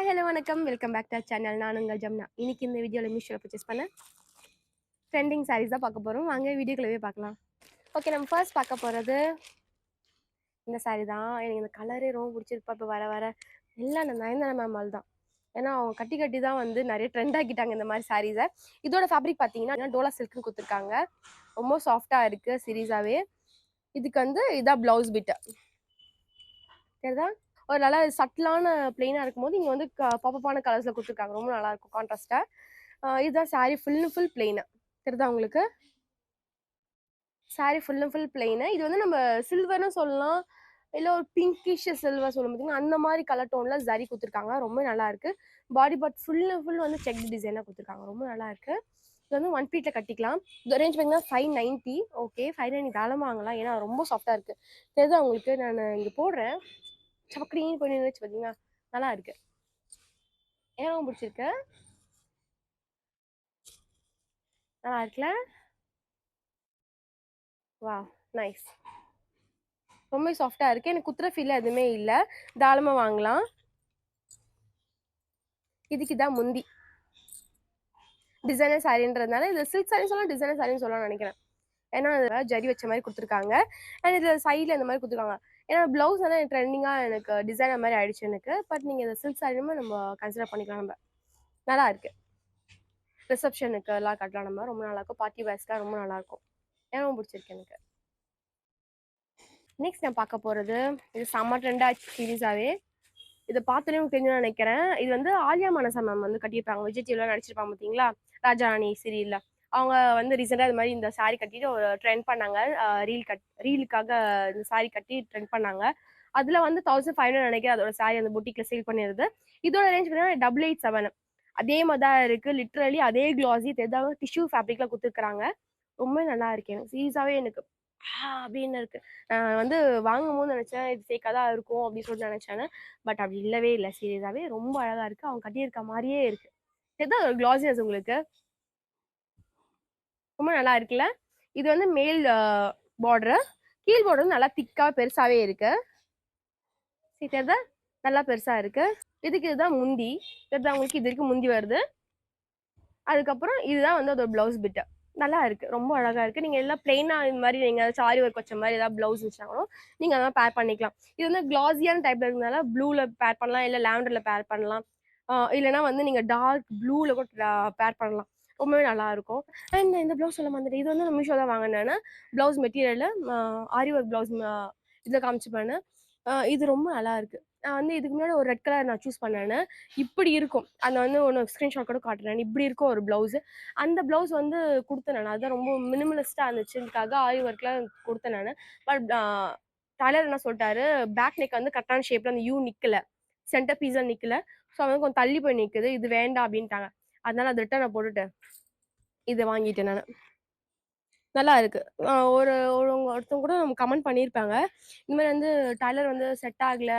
Hi hello வணக்கம். Welcome back to our channel. நான் உங்கள் ஜம்னா. இன்னைக்கு இந்த வீடியோவில் மீஷோவில் பர்ச்சேஸ் பண்ண ட்ரெண்டிங் சாரீஸ் தான் பார்க்க போகிறோம். வாங்க வீடியோக்குள்ளவே பார்க்கலாம். ஓகே, நம்ம ஃபர்ஸ்ட் பார்க்க போகிறது இந்த சாரீ தான். எனக்கு இந்த கலரே ரொம்ப பிடிச்சிருப்பா. இப்போ வர வர எல்லாம் இந்த நயன்தாரா மேம் தான். ஏன்னா அவங்க கட்டி கட்டி தான் வந்து நிறைய ட்ரெண்ட் ஆக்கிட்டாங்க இந்த மாதிரி சாரீஸை. இதோட ஃபேப்ரிக் பார்த்தீங்கன்னா டோலா சில்க்னு கொடுத்துருக்காங்க. ரொம்ப சாஃப்டாக இருக்குது சீரீஸாகவே. இதுக்கு வந்து இதான் ப்ளவுஸ் பிட்டு சரிதா. ஒரு நல்லா சட்டிலான பிளெயினாக இருக்கும்போது இங்கே வந்து பாப்பான கலர்ஸில் கொடுத்துருக்காங்க. ரொம்ப நல்லா இருக்கும் கான்ட்ராஸ்டாக. இதுதான் sari full and full plain தெரியுதா உங்களுக்கு. Sari full and full plain. இது வந்து நம்ம சில்வர்னு சொல்லலாம், இல்லை ஒரு பிங்கிஷ் சில்வர் சொல்லும் பார்த்தீங்கன்னா அந்த மாதிரி கலர் டோனில் ஜரி கொடுத்துருக்காங்க. ரொம்ப நல்லா இருக்கு. Body part full and full வந்து செக் டிசைனாக கொடுத்துருக்காங்க. ரொம்ப நல்லா இருக்கு. இது வந்து 1 ஃபீட்டில் கட்டிக்கலாம். இது ரேஞ்ச் பார்த்தீங்கன்னா 590. ஓகே, 590 தாராளமாக வாங்கலாம். ஏன்னா ரொம்ப சாஃப்டாக இருக்கு தெரியுதா உங்களுக்கு. நான் இங்கே போடுறேன், சப்பக்கடின்னு பண்ணி வச்சு பார்த்தீங்கன்னா நல்லா இருக்கு. ஏன் பிடிச்சிருக்கு, நல்லா இருக்குல்ல. வா நைஸ், ரொம்ப சாஃப்டாக இருக்குது. எனக்கு குத்துற ஃபீல் எதுவுமே இல்லை. தாராளமாக வாங்கலாம். இதுக்கு இதான் முந்தி. டிசைனர் சாரின்றதுனால இது சில்க் சாரி சொல்லலாம், டிசைனர் சாரின்னு சொல்லலாம் நினைக்கிறேன். ஏன்னா ஜரி வச்ச மாதிரி கொடுத்துருக்காங்க. அண்ட் இது சைடில் இந்த மாதிரி கொடுத்துருக்காங்க. ஏன்னா ப்ளவுஸ் வந்து ட்ரெண்டிங்காக எனக்கு டிசைனர் மாதிரி ஆயிடுச்சு எனக்கு. பட் நீங்கள் இந்த சில்க் சாரியுமே நம்ம கன்சிடர் பண்ணிக்கலாம். நம்ம நல்லா இருக்கு. ரிசப்ஷனுக்கு எல்லாம் கட்டலாம். நம்ம ரொம்ப நல்லா இருக்கும். பார்ட்டி வேர்ஸ்லாம் ரொம்ப நல்லா இருக்கும். ஏன்னா பிடிச்சிருக்கு எனக்கு. நெக்ஸ்ட் நான் பார்க்க போகிறது இது செம்ம ட்ரெண்டாக சீரீஸாகவே. இதை பார்த்தோன்னே உங்களுக்கு தெரிஞ்சு நினைக்கிறேன். இது வந்து ஆலியா மனசா மேம் வந்து கட்டியிருப்பாங்க. விஜய் டிவில நடிச்சிருப்பாங்க பார்த்தீங்களா, ராஜாராணி சீரியல்ல. அவங்க வந்து ரீசெண்டாக இது மாதிரி இந்த சாரீ கட்டிட்டு ஒரு ட்ரெண்ட் பண்ணாங்க. ரீலுக்காக இந்த சாரீ கட்டி ட்ரெண்ட் பண்ணாங்க. அதில் வந்து 1500 நினைக்கிறேன் அதோட சாரீ அந்த புட்டிக்கில் சேல் பண்ணிடுது. இதோட ரேஞ்ச் பார்த்தீங்கன்னா 887. அதே மாதிரி தான் இருக்குது. லிட்ரலி அதே கிளாஸி எதாவது டிஷ்யூ ஃபேப்ரிக்ல கொடுத்துருக்காங்க. ரொம்ப நல்லா இருக்கு. எனக்கு சீரியஸாகவே எனக்கு அப்படின்னு இருக்கு. நான் வந்து வாங்கும்போது நினைச்சேன் இது ஃபேக்காக தான் இருக்கும் அப்படின்னு சொல்லிட்டு நினைச்சேன். பட் அப்படி இல்லவே இல்லை. சீரியஸாகவே ரொம்ப அழகா இருக்கு. அவங்க கட்டியிருக்க மாதிரியே இருக்கு. இதுதான் ஒரு கிளாஸினஸ் உங்களுக்கு ரொம்ப நல்லா இருக்குல்ல. இது வந்து மேல் பார்டர், கீழ் பார்டர் வந்து நல்லா திக்கா பெருசாவே இருக்கு. தெரியுதா, நல்லா பெருசா இருக்கு. இதுக்கு இதுதான் முந்தி தெரியுதா உங்களுக்கு. இது இருக்கு முந்தி வருது. அதுக்கப்புறம் இதுதான் வந்து அதோட பிளவுஸ் பிட்டு. நல்லா இருக்கு, ரொம்ப அழகா இருக்கு. நீங்க எல்லாம் பிளெயினா இந்த மாதிரி நீங்க சாரி ஒர்க் வச்ச மாதிரி ஏதாவது பிளவுஸ் வச்சாலும் நீங்க அதான் பேர் பண்ணிக்கலாம். இது வந்து கிளாஸியான டைப்ல இருக்கிறதுனால ப்ளூல பேர் பண்ணலாம், இல்லை லாவெண்டர்ல பேர் பண்ணலாம். இல்லைன்னா வந்து நீங்க டார்க் ப்ளூல கூட பேர் பண்ணலாம். ரொம்பவே நல்லா இருக்கும். அண்ட் இந்த பிளவுஸ் சொல்ல மாதிரி இது வந்து நான் மீஷோ தான் வாங்கினேன்னா பிளவுஸ் மெட்டீரியல் ஆரி ஒர்க் பிளவுஸ் இதில் காமிச்சுப்பேன்னு. இது ரொம்ப நல்லா இருக்கு. நான் வந்து இதுக்கு முன்னாடி ஒரு ரெட் கலர் நான் சூஸ் பண்ணேன்னு. இப்படி இருக்கும். அந்த வந்து ஒன்று ஸ்க்ரீன்ஷாட் கூட காட்டுறேன். இப்படி இருக்கும் ஒரு ப்ளவுஸு. அந்த ப்ளவுஸ் வந்து கொடுத்தேன் நான். அதுதான் ரொம்ப மினிமலிஸ்ட்டாக இருந்துச்சுக்காக ஆரி ஒர்க்கில் கொடுத்தேன் நான். பட் டெய்லர் என்ன சொல்லிட்டாரு, பேக் நெக் வந்து கரெக்டான ஷேப்பில் அந்த யூ நிற்கல, சென்டர் பீஸாக நிற்கல. ஸோ வந்து கொஞ்சம் தள்ளி போய் நிற்குது, இது வேண்டாம் அப்படின்ட்டாங்க. அதனால அதை ரிட்டர்னை போட்டுட்டு இதை வாங்கிட்டேன் நான். நல்லா இருக்கு. ஒருத்தவங்க கூட கமெண்ட் பண்ணியிருப்பாங்க. இந்த மாதிரி வந்து டெய்லர் வந்து செட் ஆகல,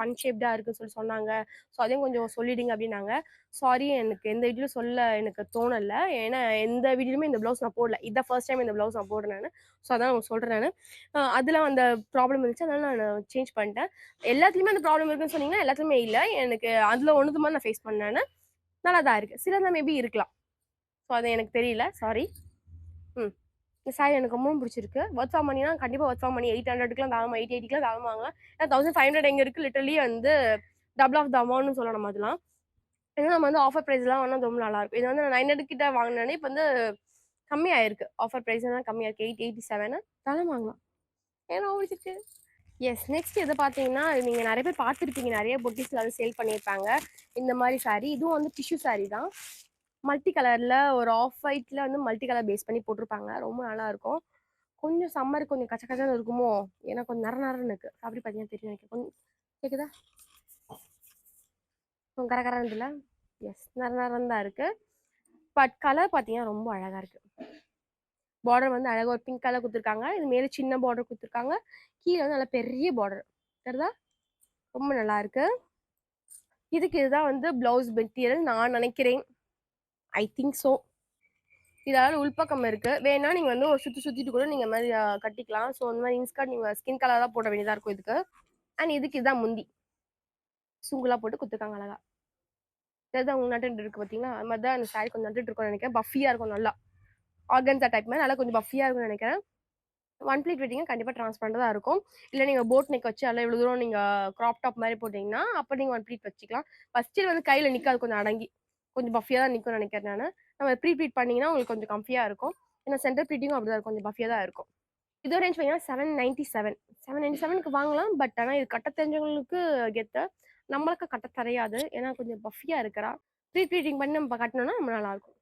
அன்ஷேப்டா இருக்குன்னு சொன்னாங்க. ஸோ அதையும் கொஞ்சம் சொல்லிடுங்க அப்படின்னாங்க. சாரி, எனக்கு எந்த வீடியோலும் சொல்ல எனக்கு தோணலை. ஏன்னா எந்த வீடியோலுமே இந்த ப்ளவுஸ் நான் போடல. இதான் ஃபர்ஸ்ட் டைம் இந்த ப்ளவுஸ் நான் போடுறேன் நான். ஸோ அதான் உங்களுக்கு சொல்கிறேன் நான். அதில் அந்த ப்ராப்ளம் இருந்துச்சு, அதனால நான் சேஞ்ச் பண்ணிட்டேன். எல்லாத்துலேயுமே அந்த ப்ராப்ளம் இருக்குன்னு சொன்னீங்கன்னா எல்லாத்துலேயுமே இல்லை. எனக்கு அதில் ஒன்றுது மாதிரி நான் ஃபேஸ் பண்ணேன். நல்லா தான் இருக்குது. சிலது மேபி இருக்கலாம். ஸோ அது எனக்கு தெரியல, சாரி. இந்த சாரி எனக்கு ரொம்ப பிடிச்சிருக்கு. ஒர்க் ஃப்ரம் மணினா கண்டிப்பாக ஒர்க் ஃப்ரம் மணி 800க்குலாம் தாராளமாக 880க்குலாம் தாராளமாக வாங்கலாம். ஏன்னா 1500 எங்கே இருக்குது, லிட்டரலி வந்து டபுள் ஆஃப் த அமௌண்ட்னு சொல்லலாம் நம்ம அதெல்லாம். ஏன்னா நம்ம வந்து ஆஃபர் ப்ரைஸ்லாம் வாங்கினா ரொம்ப நல்லாயிருக்கும். இது வந்து நான் 900 கிட்ட வாங்கினேனே இப்போ வந்து கம்மியாயிருக்கு. ஆஃபர் ப்ரைஸ்லாம் கம்மியாக இருக்குது. 887 தாராளமாக வாங்கலாம். ஏன்னா பிடிச்சிருக்கு. எஸ், நெக்ஸ்ட் எதை பார்த்தீங்கன்னா நீங்கள் நிறைய பேர் பார்த்துருப்பீங்க, நிறைய பொட்டிக்ஸில் வந்து சேல் பண்ணியிருப்பாங்க இந்த மாதிரி சாரீ. இதுவும் வந்து டிஷ்யூ சாரீ தான். மல்டி கலரில் ஒரு ஆஃப் ஒயிட்டில் வந்து மல்டி கலர் பேஸ் பண்ணி போட்டிருப்பாங்க. ரொம்ப நல்லா இருக்கும். கொஞ்சம் சம்மர் கொஞ்சம் கச்ச கச்சன்னு இருக்குமோ, ஏன்னா கொஞ்சம் நரன்னு இருக்கு. அப்படி பார்த்தீங்கன்னா தெரியும் எனக்கு. கொஞ்சம் கேட்குதா, கொஞ்சம் கரகரன்னு இல்லை. எஸ், நரன்னு தான் இருக்கு. பட் கலர் பார்த்தீங்கன்னா ரொம்ப அழகா இருக்கு. பார்டர் வந்து அழகாக ஒரு பிங்க் கலர் கொடுத்துருக்காங்க. இது மேலே சின்ன பார்டர் கொடுத்துருக்காங்க. கீழே வந்து நல்லா பெரிய பார்டர் தெரியுதா, ரொம்ப நல்லா இருக்கு. இதுக்கு இதுதான் வந்து பிளவுஸ் மெட்டீரியல் நான் நினைக்கிறேன். I think so. இதால உள்பக்கம் இருக்கு. வேணா நீங்க வந்து ஒரு சுத்திட்டு கூட நீங்க மாதிரி கட்டிக்கலாம். ஸோ அந்த மாதிரி இன்ஸ்கர்ட் நீங்க ஸ்கின் கலர் தான் போட வேண்டியதா இருக்கும் இதுக்கு. அண்ட் இதுக்கு இதான் முந்தி சுங்குலா போட்டு குத்துருக்காங்க அழகா. தெரியுதா உங்களுக்கு நட்டுட்டு இருக்கு பார்த்தீங்களா? அது மாதிரி தான் அந்த சாரி கொஞ்சம் நட்டுட்டு இருக்கும்னு நினைக்கிறேன். பஃபியா இருக்கும் நல்லா. ஆர்கன்ஸா டைப் மாதிரி நல்லா கொஞ்சம் பஃபியா இருக்கும்னு நினைக்கிறேன். ஒன் ப்ளீட் வெட்டிங்க கண்டிப்பா டிரான்ஸ்பரண்டா தான் இருக்கும். இல்ல நீங்க போட் நெக் வச்சு அதில இவ்வளோ தூரம் நீங்க கிராப் டாப் மாரி போட்டீங்கன்னா, அப்ப நீங்க ஒன் ப்ளீட் வச்சுக்கலாம். ஃபர்ஸ்ட்டு வந்து கையில நிக்காது கொஞ்சம் அடங்கி. கொஞ்சம் பஃபியா தான் நிக்கும்னு நினைக்கிறேன் நானு. நம்ம ப்ரீ ப்ளீட் பண்ணீங்கன்னா உங்களுக்கு கொஞ்சம் கம்ஃபியா இருக்கும். ஏன்னா சென்டர் ப்ளீட்டிங்கும் அப்படிதான் இருக்கும். கொஞ்சம் பஃபியா தான் இருக்கும். இதோட ரேஞ்ச் பார்த்தீங்கன்னா 797 797க்கு வாங்கலாம். பட் ஆனா இது கட்ட தெரிஞ்சவங்களுக்கு கெத்து. நம்மளுக்கு கட்ட தெரியாது. ஏன்னா கொஞ்சம் பஃபியா இருக்கிறா. ப்ரீ ப்ளீட்டிங் பண்ணி நம்ம கட்டனோம்னா நம்ம நல்லாருக்கும்.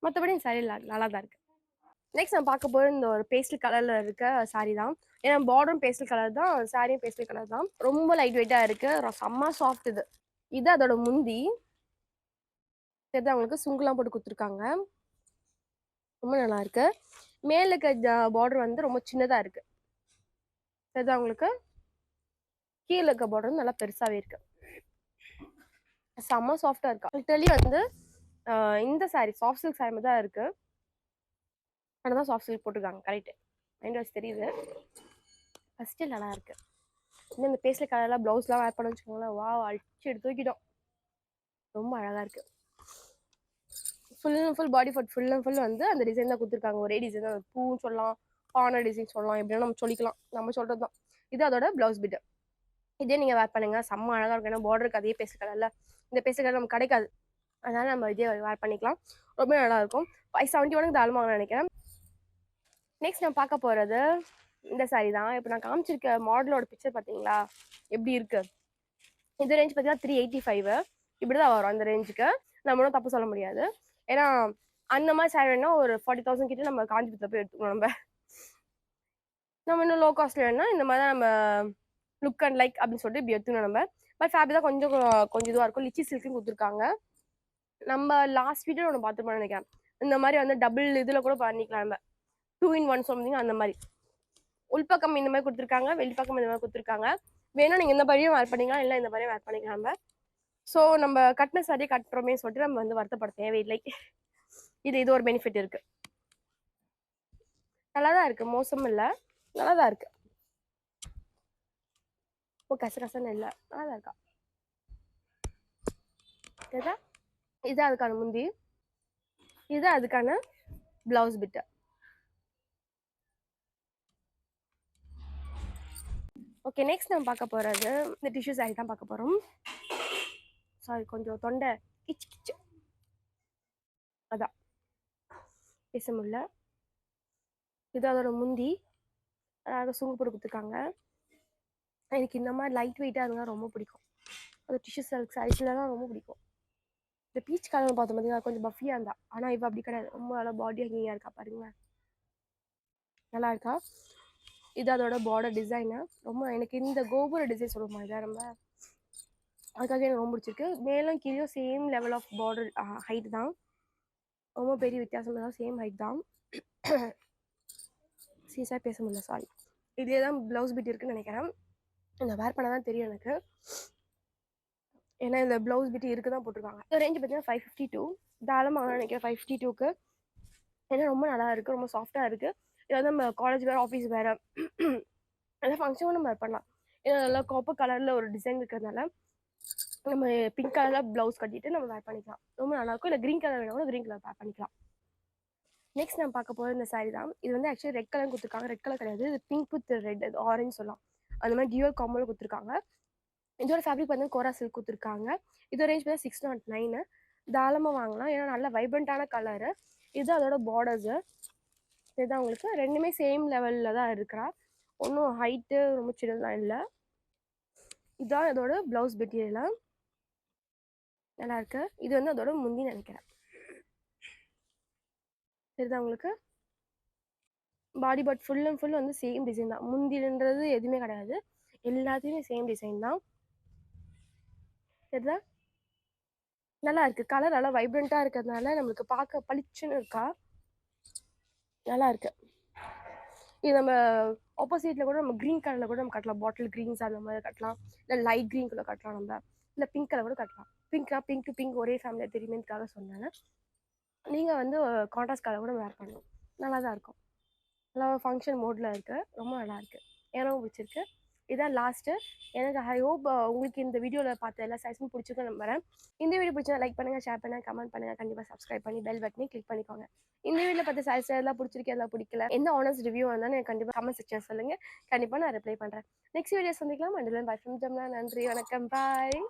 மத்தபடி இந்த சாரி நல்லா தான் இருக்கு. நெக்ஸ்ட் நம்ம பார்க்க போறது இந்த ஒரு பேஸ்டல் கலர்ல இருக்க சாரி தான். ஏன்னா பார்டரும் பேஸ்டல் கலர் தான், சாரியும் பேஸ்டல் கலர் தான். ரொம்ப லைட் வெயிட்டா இருக்கு. செம்ம சாஃப்ட் இது. இது அதோட முந்தி. அவங்களுக்கு சுங்குலாம் போட்டு குடுத்துருக்காங்க. ரொம்ப நல்லா இருக்கு. மேல இருக்க பார்டர் வந்து ரொம்ப சின்னதா இருக்கு. தெரியுதா உங்களுக்கு? கீழ இருக்க பார்டர் நல்லா பெருசாவே இருக்கு. செம்ம சாஃப்டா இருக்கா. லிட்டரலி வந்து இந்த சாரி சாஃப்ட் சில்க் சாரி மாதிரி தான் இருக்கு. ஆனால் சாஃப்ட் சில்க் போட்டுருக்காங்க. கரெக்ட். மைண்ட் வாஷ் தெரியுது. ஃபர்ஸ்ட் நல்லா இருக்கு. இன்னும் இந்த பேஸ்ல கலர்லாம் ப்ளவுஸ்லாம் வேர் பண்ண வச்சுக்கோங்களேன். வா அடிச்சு எடுத்து தூக்கிட்டோம். ரொம்ப அழகா இருக்கு. Full and full body part full and full வந்து அந்த டிசைன் தான் கொடுத்துருக்காங்க. ஒரே டிசைன் தான். பூன்னு சொல்லலாம், பானை டிசைன் சொல்லலாம், எப்படின்னா நம்ம சொல்லிக்கலாம். நம்ம சொல்றது தான். இது அதோட பிளவுஸ் பிட். இதே நீங்க வேர் பண்ணுங்க செம்ம அழகா இருக்கும். ஏன்னா பார்டருக்கு அதே பேஸ்ட் கலர்ல இந்த பேஸ்ட் கலர் நமக்கு கிடைக்காது. அதனால நம்ம இதே வேர் பண்ணிக்கலாம். ரொம்ப நல்லா இருக்கும். 571 தாராளமாக நினைக்கிறேன். நெக்ஸ்ட் நான் பார்க்க போறது இந்த சாரி தான். இப்போ நான் காமிச்சிருக்க மாடலோட பிக்சர் பார்த்தீங்களா எப்படி இருக்கு? இந்த ரேஞ்ச் பார்த்தீங்கன்னா 385 இப்படிதான் வரும் அந்த ரேஞ்சுக்கு. நம்ம ஒன்றும் தப்பு சொல்ல முடியாது. ஏன்னா அந்த மாதிரி சாரி வேணா ஒரு 40,000 கிட்ட நம்ம காஞ்சிபுரத்தில் போய் எடுத்துக்கணும். நம்ம இன்னும் லோ காஸ்ட்ல வேணா இந்த மாதிரி நம்ம லுக் அண்ட் லைக் அப்படின்னு சொல்லிட்டு இப்படி எடுத்துக்கணும் நம்ம. பட் ஃபேப்ரிக் தான் கொஞ்சம் கொஞ்சம் இதுவாக இருக்கும். லிச்சி சில்க்கும் கொடுத்துருக்காங்க. நம்ம லாஸ்ட் வீடியோ ஒன்று பார்த்துப்போம் நினைக்கிறேன். இந்த மாதிரி வந்து டபுள் இதில் கூட பண்ணிக்கலாம் நம்ம. 2 in 1 சம்திங் அந்த மாதிரி. உள்பக்கம் இந்த மாதிரி கொடுத்துருக்காங்க, வெளிப்பக்கம் இந்த மாதிரி கொடுத்துருக்காங்க. வேணும் நீங்க இந்த மாதிரியும் வேர் பண்ணிக்கலாம், இல்லை இந்த மாதிரியும் வேர் பண்ணிக்கலாம் நம்ம. ஸோ நம்ம கட்டின சாரியை கட்டுறோமே சொல்லிட்டு நம்ம வந்து வருத்தப்பட தேவையில்லை. இது ஒரு பெனிஃபிட் இருக்கு. நல்லாதான் இருக்கு, மோசம் இல்லை, நல்லாதான் இருக்கு. ஓ கசகசன்னு இல்லை, நல்லாதான் இருக்கா. இது அதுக்கான முந்தி, இது அதுக்கான பிளவுஸ் பிட்டு. ஓகே நெக்ஸ்ட் நம்ம பார்க்க போறது இந்த டிஷ்யூ சாரி தான் பார்க்க போறோம். சாரி கொஞ்சம் தொண்டை கிச்சு கிச்சு, அதான் பேச முடியல. இது அதோட முந்தி அழகாக சுங்கு போட்டு கொடுத்துருக்காங்க. எனக்கு இந்த மாதிரி லைட் வெயிட்டாக இருந்தால் ரொம்ப பிடிக்கும். அது டிஷ்யூ சில்க் சாரீஸ்லாம் ரொம்ப பிடிக்கும். இந்த பீச் கலர் பார்த்தோம் பார்த்தீங்கன்னா கொஞ்சம் பஃபியாக இருந்தா, ஆனால் இப்போ அப்படி கிடையாது. ரொம்ப நல்லா பாடி ஹங்கிங்காக இருக்கா பாருங்க, நல்லா இருக்கா. இது அதோட பார்டர் டிசைனு. ரொம்ப எனக்கு இந்த கோபுர டிசைன் சொல்லுமா இதை ரொம்ப, அதுக்காக எனக்கு ரொம்ப பிடிச்சிருக்கு. மேலும் கீழே same level of border height தான். ரொம்ப பெரிய வித்தியாசம் தான், சேம் ஹைட் தான். சீஸாக பேச முடியல, சாரி. இதே தான் ப்ளவுஸ் பிட் இருக்குன்னு நினைக்கிறேன். இந்த வேர் பண்ண தான் தெரியும் எனக்கு. ஏன்னா இந்த ப்ளவுஸ் பிட் இருக்கு தான் போட்டிருக்காங்க. இந்த ரேஞ்சு பார்த்தீங்கன்னா 552 தாராளமாக நினைக்கிறேன். 552க்கு ஏன்னா ரொம்ப நல்லா இருக்குது, ரொம்ப சாஃப்டாக இருக்குது. இது வந்து நம்ம காலேஜ் வேறு, ஆஃபீஸ் வேறு, எல்லா ஃபங்க்ஷனும் நம்ம வேர் பண்ணலாம். ஏன்னா நல்லா காப்பர் கலரில் ஒரு டிசைன் இருக்கிறதுனால நம்ம பிங்க் கலரில் ப்ளவுஸ் கட்டிட்டு நம்ம வேர் பண்ணிக்கலாம். ரொம்ப நல்லாயிருக்கும். இல்லை க்ரீன் கலர் வேணாலும் க்ரீன் கலர் வேர் பண்ணிக்கலாம். நெக்ஸ்ட் நம்ம பார்க்க போகிற இந்த சாரி தான். இது வந்து ஆக்சுவலி ரெட் கலர் கொடுத்துருக்காங்க. ரெட் கலர் கிடையாது, இது பிங்க் வித் ரெட், இது ஆரஞ்சு சொல்லலாம். அந்த மாதிரி டியூவல் காம்போல கொடுத்துருக்காங்க. இதோட ஃபேப்ரிக் வந்து கோரா சில்க் கொடுத்துருக்காங்க. இதோட ரேஞ்ச் வந்து 609. தாராளமாக வாங்கலாம். ஏன்னா நல்ல வைப்ரண்டான கலரு. இது அதோட பார்டர்ஸு. இதுதான் உங்களுக்கு ரெண்டுமே சேம் லெவலில் தான் இருக்கிறா. ஒன்றும் ஹைட்டு ரொம்ப சின்னதாக இல்லை. இதுதான் இதோட ப்ளவுஸ் மெட்டீரியலாக நல்லா இருக்கு. இது வந்து அதோட முந்தி நினைக்கிறேன். சரிதான் உங்களுக்கு. Body part full and full வந்து சேம் டிசைன் தான். முந்தின்றது எதுவுமே கிடையாது, எல்லாத்தையுமே சேம் டிசைன் தான். சரிதா, நல்லா இருக்கு. கலர் நல்லா வைப்ரண்ட்டாக இருக்கிறதுனால நம்மளுக்கு பார்க்க பளிச்சுன்னு இருக்கா, நல்லா இருக்கு. இது நம்ம ஆப்போசிட்ல கூட நம்ம க்ரீன் கலர்ல கூட நம்ம கட்டலாம். பாட்டில் க்ரீன்ஸ் அந்த மாதிரி கட்டலாம், இல்லை லைட் க்ரீன் கூட கட்டலாம் நம்ம, இல்லை பிங்க் கலர் கூட கட்டலாம். பிங்க்னா பிங்க் டு பிங்க் ஒரே ஃபேமிலியாக தெரியுமேக்காக சொன்னேன். நீங்கள் வந்து கான்ட்ராஸ்ட் கலர் கூட வேர் பண்ணணும், நல்லா தான் இருக்கும். நல்லா ஃபங்க்ஷன் மோடில் இருக்குது, ரொம்ப நல்லா இருக்குது. எனக்கும் பிடிச்சிருக்கு. இதான் லாஸ்ட்டு. எனக்கு ஐ ஹோப் உங்களுக்கு இந்த வீடியோவில் பார்த்த எல்லா சாரீஸும் பிடிச்சிருக்கும் நம்புறேன். இந்த வீடியோ பிடிச்சா லைக் பண்ணுங்கள், ஷேர் பண்ணுங்கள், கமெண்ட் பண்ணுங்கள், கண்டிப்பாக சப்ஸ்கிரைப் பண்ணி பெல் பட்டனையும் கிளிக் பண்ணிக்கோங்க. இந்த வீடியோவில் பார்த்த சாரீஸ் எல்லாம் பிடிச்சிருக்கு, எல்லாம் பிடிக்கல, எந்த ஆனர்ஸ் ரிவ்யூ வந்தாலும் எனக்கு கண்டிப்பாக கமெண்ட் செக்ஷன் சொல்லுங்கள். கண்டிப்பாக நான் ரிப்ளை பண்ணுறேன். நெக்ஸ்ட் வீடியோ சந்திக்கலாம். And by from Jamuna. நன்றி, வணக்கம், பாய்.